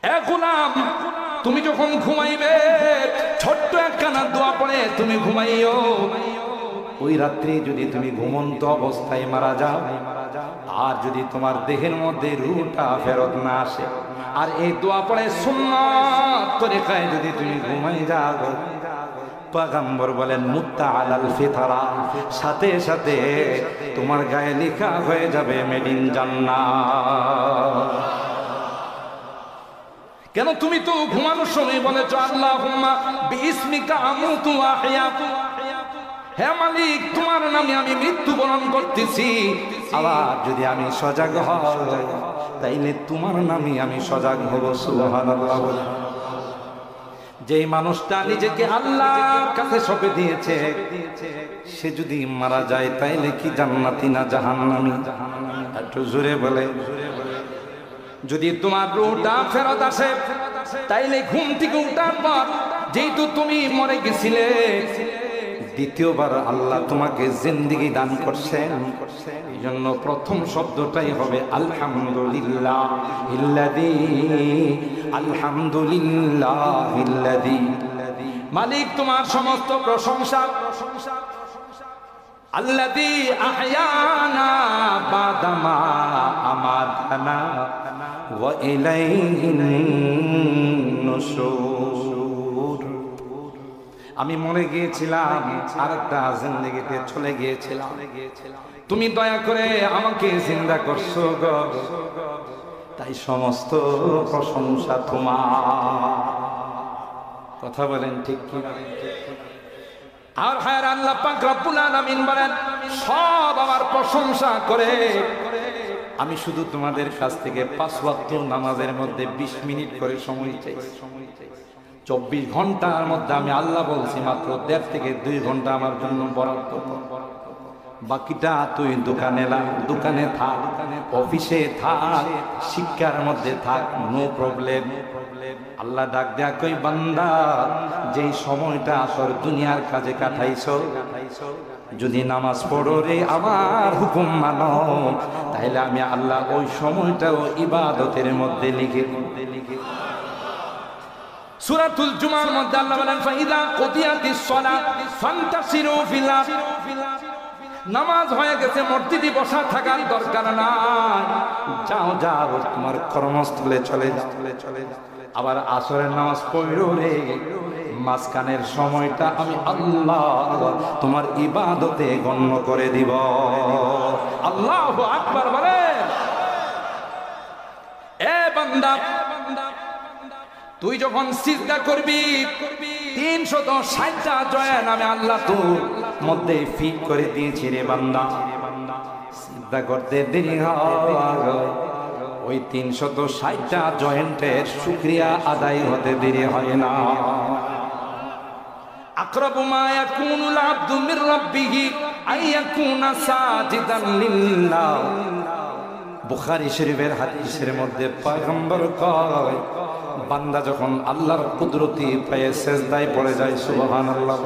এ গোলাম, তুমি যখন ঘুমাইবে ছোট্ট একখানা দোয়া পড়ে তুমি ঘুমাইও। ওই রাত্রি যদি তুমি ঘুমন্ত অবস্থায় মারা যাও, আর যদি তোমার দেহের মধ্যে রূহটা ফেরত না আসে, আর এই দোয়া পড়ে সুন্নাত তরিকায় যদি তুমি ঘুমাই যাও, পয়গম্বর বলেন মুত্তা আলাল ফিতরা, সাথে সাথে তোমার গায়ে লেখা হয়ে যাবে মেড ইন জান্নাত। কেন? তুমি তো ঘুমানোর সময় বলেছো আল্লাহুম্মা বিইসমিকা আমুতু ওয়া আহইয়া, হে মালিক তোমার নামে আমি মৃত্যুবরণ করতেছি। আবার যদি আমি সজাগ হই তাইলে তোমার নামে আমি সজাগ হব। সুবহানাল্লাহ। যেই মানুষটা নিজেকে আল্লাহর কাছে সঁপে দিয়েছে, সে যদি মারা যায় তাইলে কি জান্নাতি না জাহান্নামী? একটু জোরে বলে। যদি তোমার রূহটা ফেরত আসে তাইলে ঘুম থেকে উঠার পর যেহেতু তুমি মরে গেছিলে, দ্বিতীয়বার আল্লাহ তোমাকে জিন্দেগি দান করছেন, এই জন্য প্রথম শব্দটাই হবে আলহামদুলিল্লাহ ইল্লাযী, আলহামদুলিল্লাহ ইল্লাযী। মালিক তোমার সমস্ত প্রশংসা, আল্লাযী আহয়ানা বাদামা আমাতানা ওয়া ইলাইহিন নুশুর। আমি মরে গিয়েছিলাম, আরেকটা জিন্দেগিতে চলে গিয়েছিলাম, তুমি দয়া করে আমাকে জিন্দা করছো গো, তাই সমস্ত প্রশংসা তোমার। কথা বলেন ঠিক কি? আর হায় আল্লাহ পাক রব্বুল আলামিন বলেন সব আমার প্রশংসা করে, আমি শুধু তোমাদের কাছ থেকে 5 ওয়াক্ত নামাজের মধ্যে 20 মিনিট করে সময় চাই। 24 ঘন্টার মধ্যে আমি আল্লাহ বলছি মাত্র 1.5 থেকে 2 ঘন্টা আমার জন্য বরাদ্দ, বাকিটা তুই দোকানে থাক, অফিসে থাক, শিক্ষার মধ্যে থাক, নো প্রবলেম। আল্লাহ ডাক দেয়া কই বান্দা, যেই সময়টা তোর দুনিয়ার কাজে কাটাইছো, যদি নামাজ পড়ো রে আমার হুকুম মানো, তাহলে আমি আল্লাহ ওই সময়টাও ইবাদতের মধ্যে লিখে। সূরাতুল জুমার মধ্যে আল্লাহ বলেন ফাইদা কুদিয়াতিস সালাত ফান্তাসিরু ফিল আরদ, নামাজ হয়ে গেছে, মসজিদে বসা থাকার দরকার নাই, যাও যাও তোমার কর্মস্থলে চলে যাও। আবার আসরের নামাজ পড়ো রে, মাঝখানের সময়টা আমি আল্লাহ তোমার ইবাদতে গণ্য করে দিব। আল্লাহু আকবার বলে। এ বান্দা, তুই যখন সিজদা করবি 360টা জয়েন আমি আল্লাহ তোর মধ্যে ফিট করে দিয়েছি রে বান্দা। সিজদা করতে দেরি হয়, ওই 360টা জয়েন্টের শুকরিয়া আদায় হতে দেরি হয় না। আকরাবু মা ইয়াকুনুল আবদু মির রাব্বিহি আইয়াকুনা সাজিদান লিল্লাহ। বুখারী শরীফের হাদিসের মধ্যে পয়গম্বর কয়, বান্দা যখন আল্লাহর কুদরতি পায়ে সিজদায় পড়ে যায়, সুবহানাল্লাহ,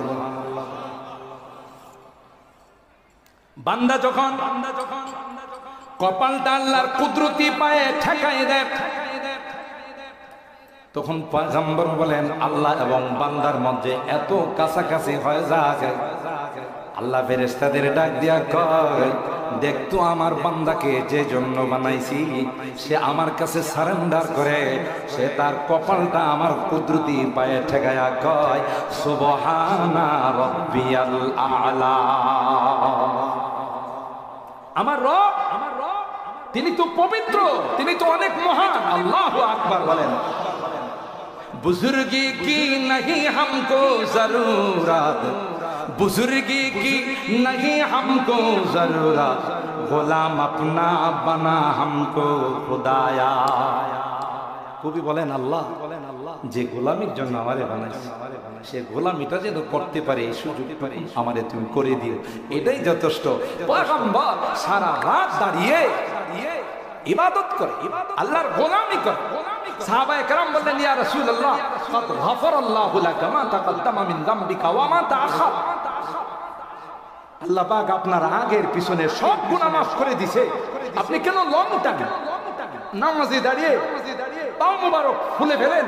বান্দা যখন কপালটা আল্লাহর কুদরতি পায়ে ঠেকাই দেয়, তখন পয়গম্বর বলেন আল্লাহ এবং বান্দার মধ্যে এত কাছাকাছি হয়ে যায়, আল্লাহ ফেরেশতাদের ডাক দিয়া কয়, দেখতো আমার বান্দাকে যে জন্য বানাইছি, সে আমার কাছে সারেন্ডার করে, সে তার কপালটা আমার কুদরতি পায়ে ঠেকায়া কয় সুবহানা রাব্বিয়াল আ'লা। আমার রব তিনি তো পবিত্র, তিনি তো অনেক মহান। আল্লাহু আকবার বলেন। बुजुर्गी की नहीं हमको जरूरत, बुजुर्गी की नहीं हमको जरूरत, গোলাম अपना बना हमको खुदाया। কবি বলেন আল্লাহ যে গোলামির জন্য আমারে বানাইছে, সে গোলামিটা যেন করতে পারে এই সুযোগ আমারে তুমি করে দিও, এটাই যথেষ্ট। পয়গম্বর সারা রাত দাঁড়িয়ে ইবাদত করে, আল্লাহর গোলামি করে। সাহাবায়ে কেরাম বললেন ইয়া রাসূলুল্লাহ قد غفر الله لك ما تقدم من ذنبك وما تأخر। আল্লাহ পাক আপনার আগের পিছনে সব গুনাহ মাফ করে দিয়েছে, আপনি কেন লং টানেন? নামাজে দাঁড়িয়ে পাও মোবারক খুলে ফেলেন।